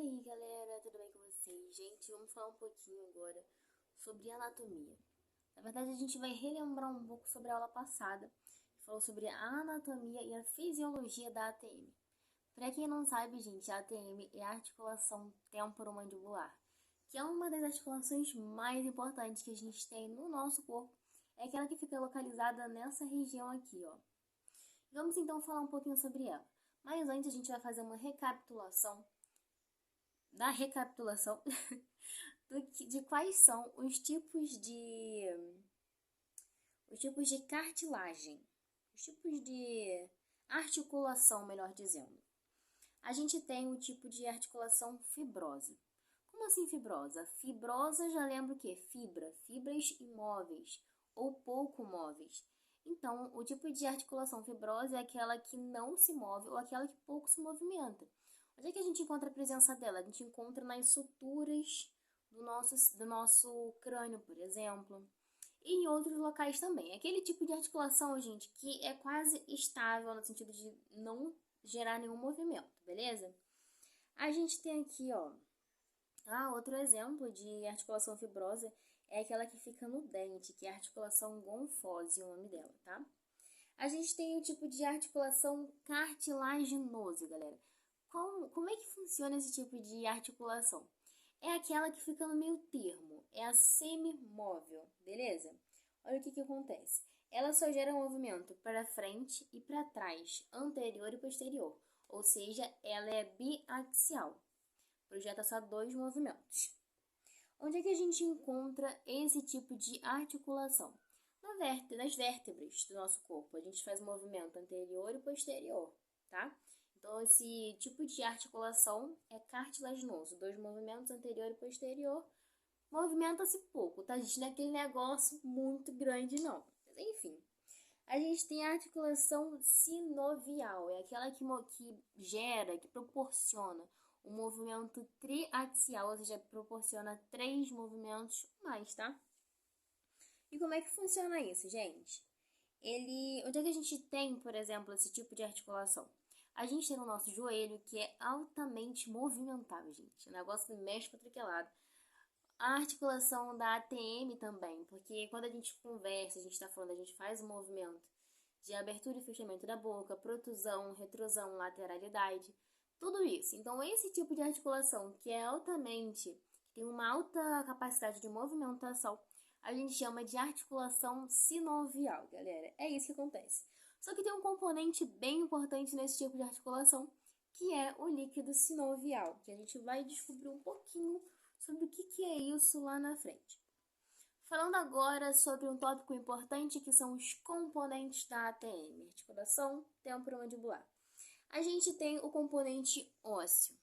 aí galera, tudo bem com vocês? Gente, vamos falar um pouquinho agora sobre anatomia. Na verdade, a gente vai relembrar um pouco sobre a aula passada, que falou sobre a anatomia e a fisiologia da ATM. Para quem não sabe, gente, a ATM é a articulação temporomandibular, que é uma das articulações mais importantes que a gente tem no nosso corpo. É aquela que fica localizada nessa região aqui, ó. Vamos então falar um pouquinho sobre ela. Mas antes a gente vai fazer uma recapitulação de quais são os tipos de cartilagem, os tipos de articulação, melhor dizendo. A gente tem o tipo de articulação fibrosa. Como assim fibrosa? Fibrosa já lembra o quê? Fibras imóveis ou pouco móveis. Então, o tipo de articulação fibrosa é aquela que não se move ou aquela que pouco se movimenta. Onde é que a gente encontra a presença dela? A gente encontra nas suturas do nosso crânio, por exemplo, e em outros locais também. Aquele tipo de articulação, gente, que é quase estável no sentido de não gerar nenhum movimento, beleza? A gente tem aqui, ó, outro exemplo de articulação fibrosa é aquela que fica no dente, que é a articulação gonfose, o nome dela, tá? A gente tem o tipo de articulação cartilaginosa, galera. Como é que funciona esse tipo de articulação? É aquela que fica no meio termo, é a semimóvel, beleza? Olha o que acontece. Ela só gera movimento para frente e para trás, anterior e posterior, ou seja, ela é biaxial, projeta só dois movimentos. Onde é que a gente encontra esse tipo de articulação? Nas vértebras do nosso corpo, a gente faz movimento anterior e posterior, tá? Então, esse tipo de articulação é cartilaginoso, dois movimentos anterior e posterior. Movimenta-se pouco, tá? A gente não é aquele negócio muito grande, não. Mas, enfim, a gente tem a articulação sinovial, é aquela que gera, que proporciona o movimento triaxial, ou seja, proporciona 3 movimentos mais, tá? E como é que funciona isso, gente? Onde é que a gente tem, por exemplo, esse tipo de articulação? A gente tem no nosso joelho, que é altamente movimentável, gente. O negócio mexe para aquele lado. A articulação da ATM também, porque quando a gente conversa, a gente está falando, a gente faz um movimento de abertura e fechamento da boca, protusão, retrosão, lateralidade, tudo isso. Então, esse tipo de articulação que tem uma alta capacidade de movimentação, a gente chama de articulação sinovial, galera. É isso que acontece. Só que tem um componente bem importante nesse tipo de articulação, que é o líquido sinovial, que a gente vai descobrir um pouquinho sobre o que é isso lá na frente. Falando agora sobre um tópico importante que são os componentes da ATM, articulação temporomandibular. A gente tem o componente ósseo.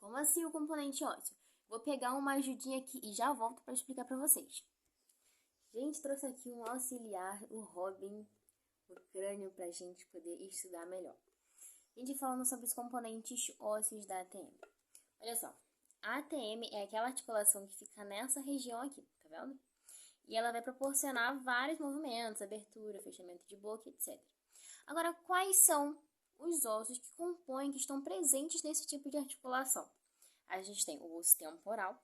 Como assim o componente ósseo? Vou pegar uma ajudinha aqui e já volto para explicar para vocês. Gente, trouxe aqui um auxiliar, o Robin, o crânio, para a gente poder estudar melhor. A gente falando sobre os componentes ósseos da ATM. Olha só, a ATM é aquela articulação que fica nessa região aqui, tá vendo? E ela vai proporcionar vários movimentos, abertura, fechamento de boca, etc. Agora, quais são os ossos que compõem, que estão presentes nesse tipo de articulação? A gente tem o osso temporal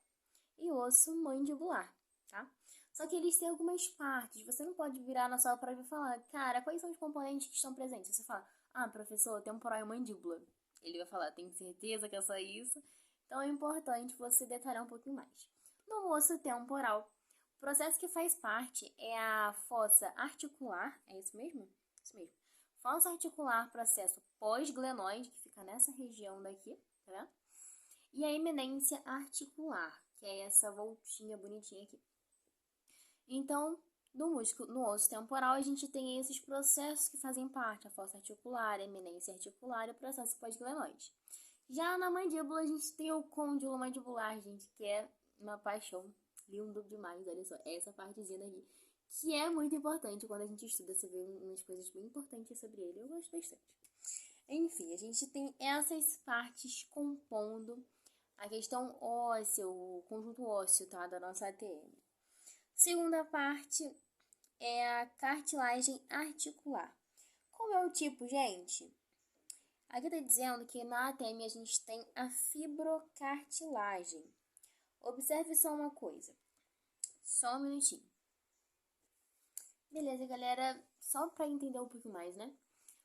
e o osso mandibular, tá? Só que eles têm algumas partes. Você não pode virar na sua prova e falar, cara, quais são os componentes que estão presentes? Você fala, professor, temporal e mandíbula. Ele vai falar, tem certeza que é só isso? Então é importante você detalhar um pouquinho mais. No osso temporal, o processo que faz parte é a fossa articular, é isso mesmo? Isso mesmo. Fossa articular, processo pós-glenoide, que fica nessa região daqui, tá vendo? E a eminência articular, que é essa voltinha bonitinha aqui. Então, no osso temporal, a gente tem esses processos que fazem parte, a fossa articular, a eminência articular e o processo pós-glenoide. Já na mandíbula, a gente tem o côndilo mandibular, gente, que é uma paixão, lindo demais, olha só, essa partezinha aqui, que é muito importante quando a gente estuda, você vê umas coisas bem importantes sobre ele, eu gosto bastante. Enfim, a gente tem essas partes compondo a questão óssea, o conjunto ósseo, tá, da nossa ATM. Segunda parte é a cartilagem articular. Como é o tipo, gente? Aqui tá dizendo que na ATM a gente tem a fibrocartilagem. Observe só uma coisa. Só um minutinho. Beleza, galera. Só para entender um pouco mais, né?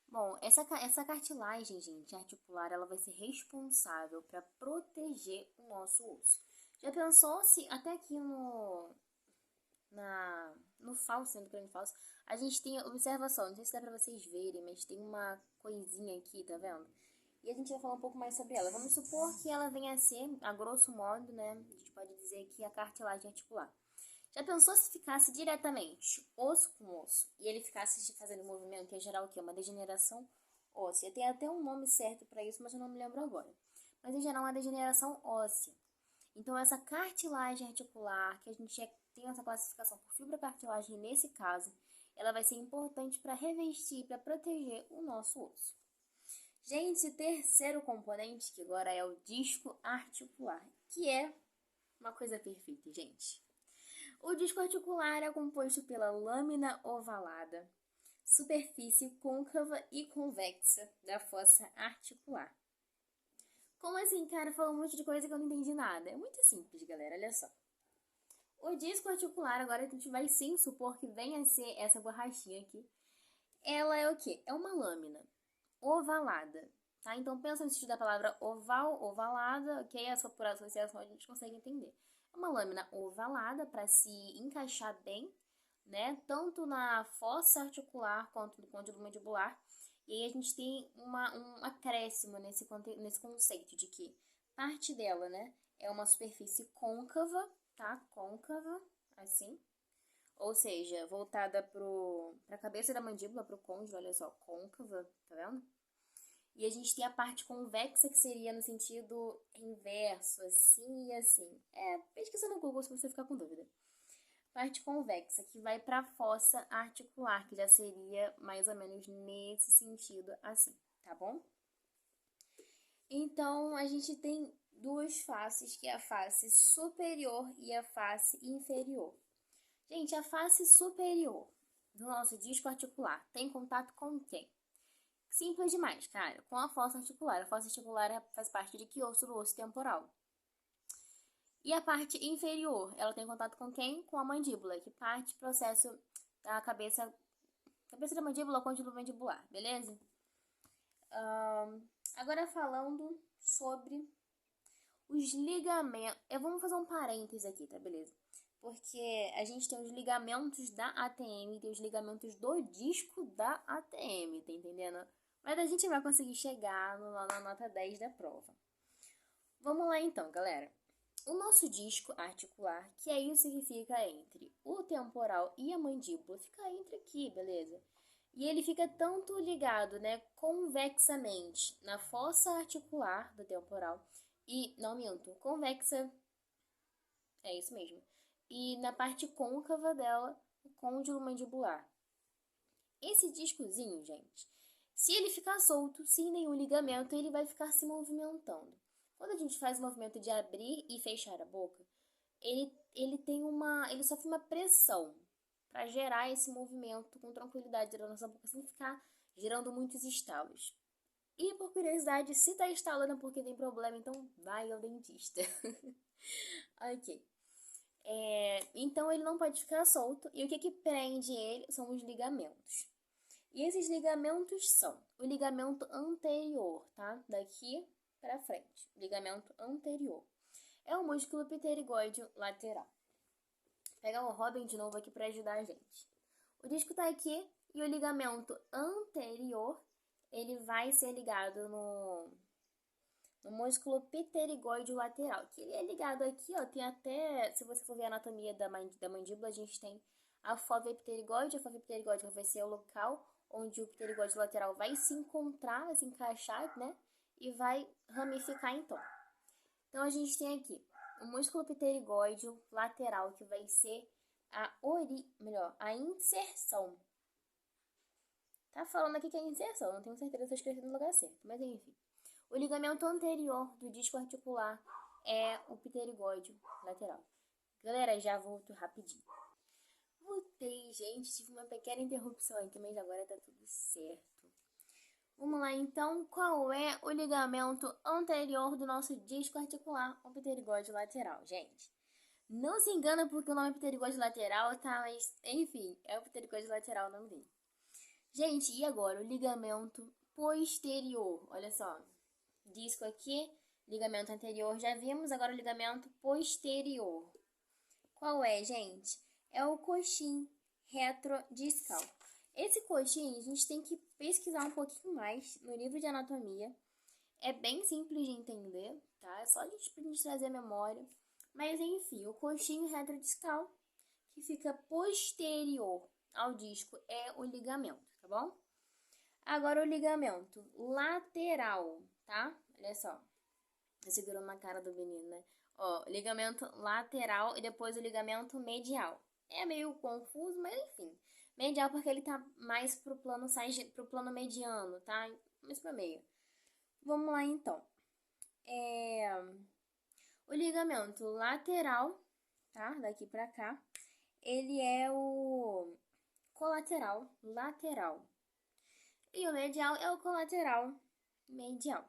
Bom, essa cartilagem, gente, articular, ela vai ser responsável para proteger o nosso osso. Já pensou se até aqui no falso, no crânio falso, a gente tem observação, não sei se dá pra vocês verem, mas tem uma coisinha aqui, tá vendo? E a gente vai falar um pouco mais sobre ela. Vamos supor que ela venha a ser, a grosso modo, né, a gente pode dizer que a cartilagem articular. Já pensou se ficasse diretamente osso com osso e ele ficasse fazendo movimento, ia gerar o quê? Uma degeneração óssea. Tem até um nome certo para isso, mas eu não me lembro agora. Mas em geral, uma degeneração óssea. Então, essa cartilagem articular, que a gente tem essa classificação por fibrocartilagem nesse caso, ela vai ser importante para revestir, para proteger o nosso osso. Gente, terceiro componente, que agora é o disco articular, que é uma coisa perfeita, gente. O disco articular é composto pela lâmina ovalada, superfície côncava e convexa da fossa articular. Como assim, cara? Falou um monte de coisa que eu não entendi nada. É muito simples, galera, olha só. O disco articular, agora a gente vai sim supor que venha a ser essa borrachinha aqui. Ela é o quê? É uma lâmina ovalada, tá? Então, pensa no sentido da palavra oval, ovalada, ok? Essa por associação a gente consegue entender. É uma lâmina ovalada para se encaixar bem, né? Tanto na fossa articular quanto no côndilo mandibular. E aí a gente tem um acréscimo nesse conceito de que parte dela, né, é uma superfície côncava, tá? Côncava, assim. Ou seja, voltada para a cabeça da mandíbula, para o côndilo, olha só, côncava, tá vendo? E a gente tem a parte convexa, que seria no sentido inverso, assim e assim. Pesquisa no Google se você ficar com dúvida. Parte convexa, que vai para a fossa articular, que já seria mais ou menos nesse sentido assim, tá bom? Então, a gente tem duas faces, que é a face superior e a face inferior. Gente, a face superior do nosso disco articular tem contato com quem? Simples demais, cara, com a fossa articular. A fossa articular faz parte de que osso? Do osso temporal. E a parte inferior, ela tem contato com quem? Com a mandíbula, que parte do processo da cabeça da mandíbula, côndilo mandibular, beleza? Agora falando sobre os ligamentos. Vamos fazer um parênteses aqui, tá, beleza? Porque a gente tem os ligamentos da ATM e tem os ligamentos do disco da ATM, tá entendendo? Mas a gente vai conseguir chegar lá na nota 10 da prova. Vamos lá então, galera. O nosso disco articular, que é isso que fica entre o temporal e a mandíbula, fica entre aqui, beleza? E ele fica tanto ligado, né, convexamente na fossa articular do temporal e, não minto, convexa, é isso mesmo, e na parte côncava dela, o côndilo mandibular. Esse discozinho, gente, se ele ficar solto, sem nenhum ligamento, ele vai ficar se movimentando. Quando a gente faz o movimento de abrir e fechar a boca, ele sofre uma pressão para gerar esse movimento com tranquilidade da nossa boca, sem ficar gerando muitos estalos. E por curiosidade, se tá estalando é porque tem problema, então vai ao dentista. Ok. Então ele não pode ficar solto. E o que prende ele são os ligamentos. E esses ligamentos são o ligamento anterior, tá? Daqui para frente. Ligamento anterior. É o músculo pterigóide lateral. Vou pegar o Robin de novo aqui para ajudar a gente. O disco tá aqui e o ligamento anterior, ele vai ser ligado no músculo pterigóide lateral, que ele é ligado aqui, ó, tem até, se você for ver a anatomia da mandíbula, a gente tem a fóvea pterigóide. A fóvea pterigóide vai ser o local onde o pterigóide lateral vai se encontrar, vai se encaixar, né, e vai ramificar então. Então, a gente tem aqui o músculo pterigóide lateral, que vai ser a inserção. Tá falando aqui que é inserção, não tenho certeza se eu escrevi no lugar certo, mas enfim. O ligamento anterior do disco articular é o pterigóide lateral. Galera, já volto rapidinho. Voltei, gente, tive uma pequena interrupção aqui, mas agora tá tudo certo. Vamos lá, então, qual é o ligamento anterior do nosso disco articular? O pterigóide lateral, gente. Não se engana porque o nome é pterigóide lateral, tá? Mas, enfim, é o pterigóide lateral o nome dele. Gente, e agora? O ligamento posterior. Olha só. Disco aqui, ligamento anterior já vimos, agora o ligamento posterior. Qual é, gente? É o coxim retrodiscal. Esse coxim a gente tem que pesquisar um pouquinho mais no livro de anatomia. É bem simples de entender, tá? É só a gente trazer a memória. Mas enfim, o coxim retrodiscal, que fica posterior ao disco, é o ligamento, tá bom? Agora o ligamento lateral, tá? Olha só. Você virou uma cara do menino, né? Ó, ligamento lateral e depois o ligamento medial. É meio confuso, mas enfim. Medial porque ele tá mais pro plano mediano, tá? Mais pro meio. Vamos lá, então. O ligamento lateral, tá? Daqui pra cá. Ele é o colateral lateral. E o medial é o colateral medial.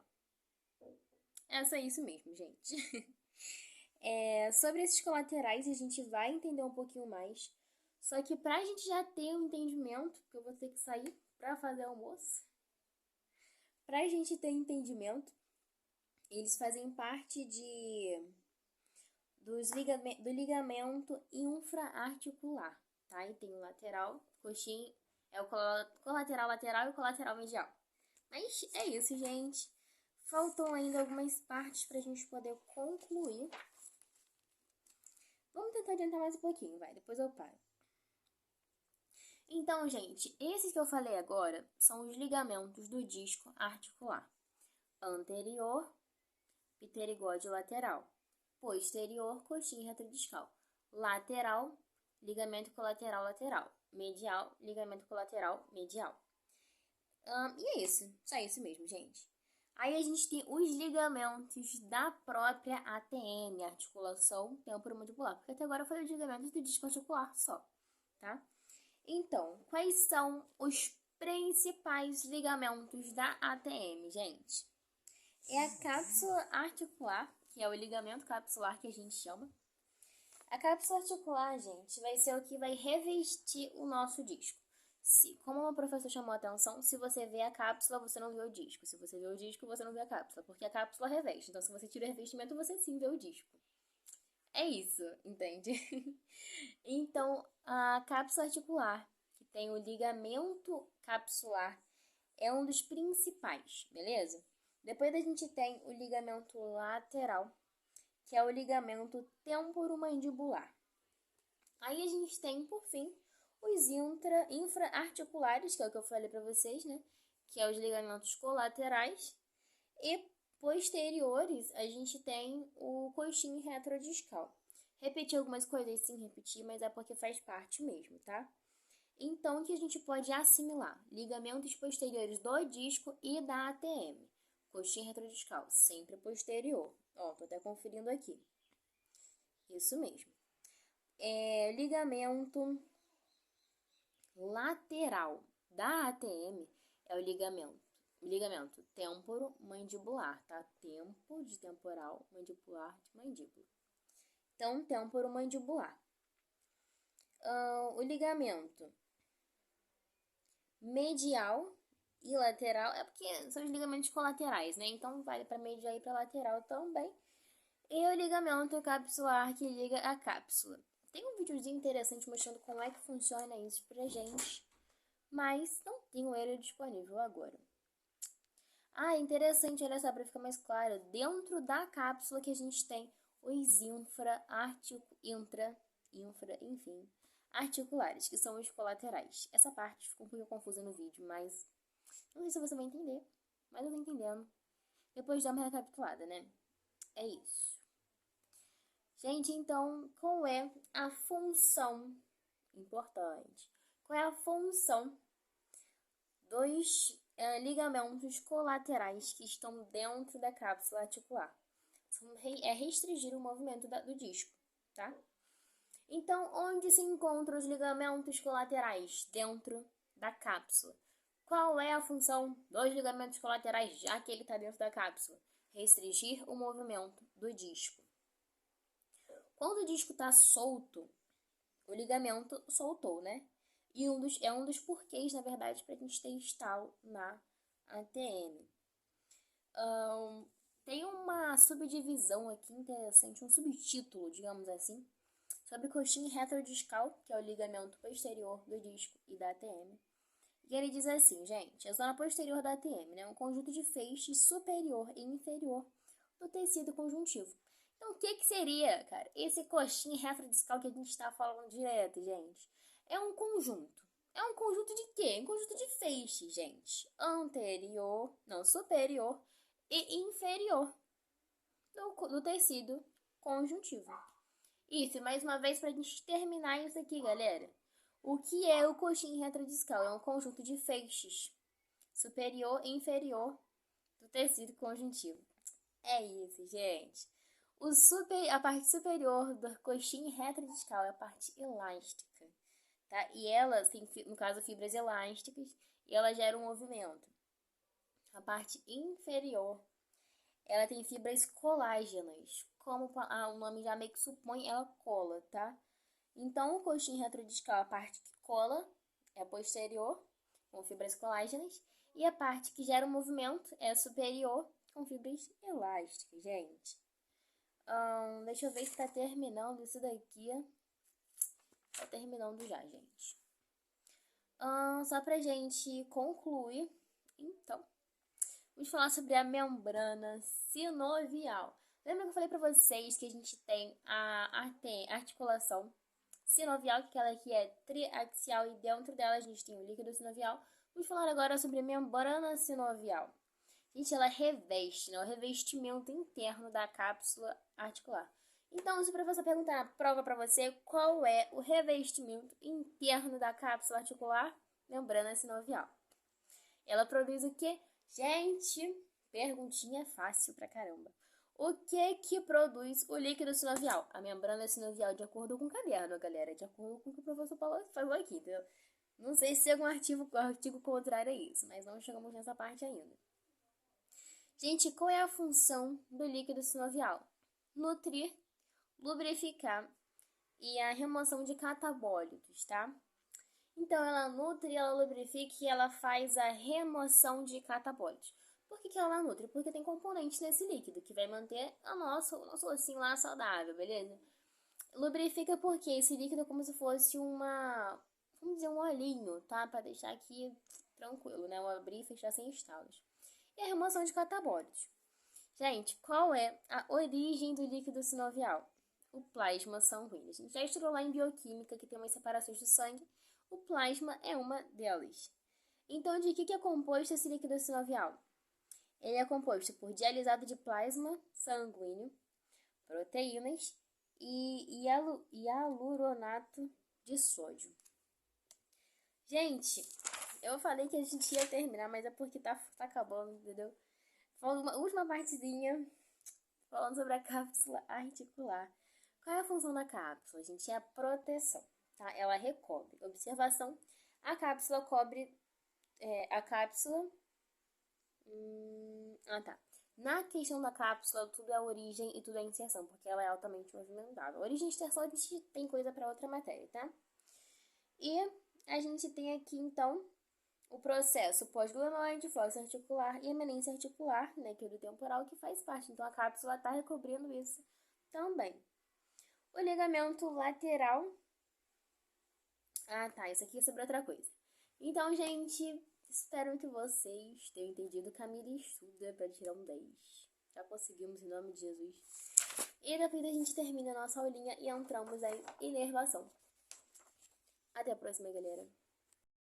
É só isso mesmo, gente. Sobre esses colaterais a gente vai entender um pouquinho mais. Só que pra gente já ter um entendimento, porque eu vou ter que sair pra fazer almoço. Pra gente ter entendimento, eles fazem parte do ligamento infraarticular, tá? E tem o lateral, coxim, é o colateral lateral e o colateral medial. Mas é isso, gente. Faltam ainda algumas partes pra gente poder concluir. Vamos tentar adiantar mais um pouquinho, vai, depois eu paro. Então, gente, esses que eu falei agora são os ligamentos do disco articular. Anterior, pterigóide lateral. Posterior, coxim retrodiscal. Lateral, ligamento colateral lateral. Medial, ligamento colateral medial. E é isso, só isso mesmo, gente. Aí a gente tem os ligamentos da própria ATM, articulação temporomandibular, porque até agora foi os ligamentos do disco articular só, tá? Então, quais são os principais ligamentos da ATM, gente? É a cápsula articular, que é o ligamento capsular que a gente chama. A cápsula articular, gente, vai ser o que vai revestir o nosso disco. Como o professor chamou a atenção, se você vê a cápsula, você não vê o disco. Se você vê o disco, você não vê a cápsula, porque a cápsula reveste. Então, se você tira o revestimento, você sim vê o disco. É isso, entende? Então, a cápsula articular, que tem o ligamento capsular, é um dos principais, beleza? Depois a gente tem o ligamento lateral, que é o ligamento temporomandibular. Aí a gente tem, por fim, os infraarticulares, que é o que eu falei para vocês, né? Que é os ligamentos colaterais. E posteriores, a gente tem o coxim retrodiscal. Repetir algumas coisas, sim, repetir, mas é porque faz parte mesmo, tá? Então, o que a gente pode assimilar? Ligamentos posteriores do disco e da ATM. Coxim retrodiscal, sempre posterior. Ó, tô até conferindo aqui. Isso mesmo. Ligamento lateral da ATM é o ligamento temporomandibular, tá? Tempo de temporal, mandibular de mandíbula. Então, temporomandibular. O ligamento medial e lateral é porque são os ligamentos colaterais, né? Então, vale para medial e para lateral também. E o ligamento capsular que liga a cápsula. Tem um videozinho interessante mostrando como é que funciona isso pra gente, mas não tenho ele disponível agora. Interessante, olha só, para ficar mais claro, dentro da cápsula que a gente tem os articulares, que são os colaterais. Essa parte ficou um pouco confusa no vídeo, mas não sei se você vai entender, mas eu tô entendendo. Depois dá uma recapitulada, né? É isso. Gente, então, qual é a função importante? Qual é a função dos ligamentos colaterais que estão dentro da cápsula articular? É restringir o movimento do disco, tá? Então, onde se encontram os ligamentos colaterais? Dentro da cápsula. Qual é a função dos ligamentos colaterais, já que ele está dentro da cápsula? Restringir o movimento do disco. Quando o disco está solto, o ligamento soltou, né? E é um dos porquês, na verdade, para a gente ter estalo na ATM. Tem uma subdivisão aqui interessante, um subtítulo, digamos assim, sobre coxinha retrodiscal, que é o ligamento posterior do disco e da ATM. E ele diz assim, gente, a zona posterior da ATM, né, é um conjunto de feixes superior e inferior do tecido conjuntivo. Então, o que seria, cara, esse coxinha retrodiscal que a gente está falando direto, gente? É um conjunto. É um conjunto de quê? Um conjunto de feixes, gente. Superior e inferior do tecido conjuntivo. Isso, mais uma vez, para a gente terminar isso aqui, galera. O que é o coxinha retrodiscal? É um conjunto de feixes superior e inferior do tecido conjuntivo. É isso, gente. A parte superior da coxinha retrodiscal é a parte elástica, tá? E ela tem, no caso, fibras elásticas, e ela gera um movimento. A parte inferior, ela tem fibras colágenas, como o nome já meio que supõe, ela cola, tá? Então, o coxinha retrodiscal, a parte que cola, é a posterior, com fibras colágenas, e a parte que gera o movimento é a superior, com fibras elásticas, gente. Deixa eu ver se tá terminando isso daqui. Tá terminando já, gente. Só pra gente concluir, então, vamos falar sobre a membrana sinovial. Lembra que eu falei pra vocês que a gente tem a articulação sinovial, que aquela aqui é triaxial, e dentro dela a gente tem o líquido sinovial. Vamos falar agora sobre a membrana sinovial. Gente, ela reveste, né? O revestimento interno da cápsula articular. Então, se o professor perguntar na prova para você qual é o revestimento interno da cápsula articular, membrana sinovial. Ela produz o quê? Gente, perguntinha fácil pra caramba. O que produz o líquido sinovial? A membrana sinovial, de acordo com o caderno, galera. De acordo com o que o professor falou aqui, entendeu? Não sei se tem algum artigo contrário a isso, mas não chegamos nessa parte ainda. Gente, qual é a função do líquido sinovial? Nutrir, lubrificar e a remoção de catabólitos, tá? Então, ela nutre, ela lubrifica e ela faz a remoção de catabólitos. Por que ela nutre? Porque tem componentes nesse líquido que vai manter o nosso ossinho lá saudável, beleza? Lubrifica porque esse líquido é como se fosse vamos dizer, um olhinho, tá? Para deixar aqui tranquilo, né? Eu abrir e fechar sem estalos. E a remoção de catabólitos. Gente, qual é a origem do líquido sinovial? O plasma sanguíneo. A gente já estudou lá em bioquímica que tem umas separações do sangue. O plasma é uma delas. Então, de que é composto esse líquido sinovial? Ele é composto por dialisado de plasma sanguíneo, proteínas e hialuronato de sódio. Gente, eu falei que a gente ia terminar, mas é porque tá acabando, entendeu? Falando uma última partezinha, falando sobre a cápsula articular. Qual é a função da cápsula, gente? É a proteção, tá? Ela recobre. Observação, a cápsula cobre... Na questão da cápsula, tudo é origem e tudo é inserção, porque ela é altamente movimentada. Origem e inserção, a gente tem coisa para outra matéria, tá? E a gente tem aqui, então, o processo pós-glenoide, fóssil articular e eminência articular, né, que é do temporal, que faz parte. Então, a cápsula está recobrindo isso também. O ligamento lateral... isso aqui é sobre outra coisa. Então, gente, espero que vocês tenham entendido. Camila estuda para tirar um 10. Já conseguimos, em nome de Jesus. E depois a gente termina a nossa aulinha e entramos em inervação. Até a próxima, galera.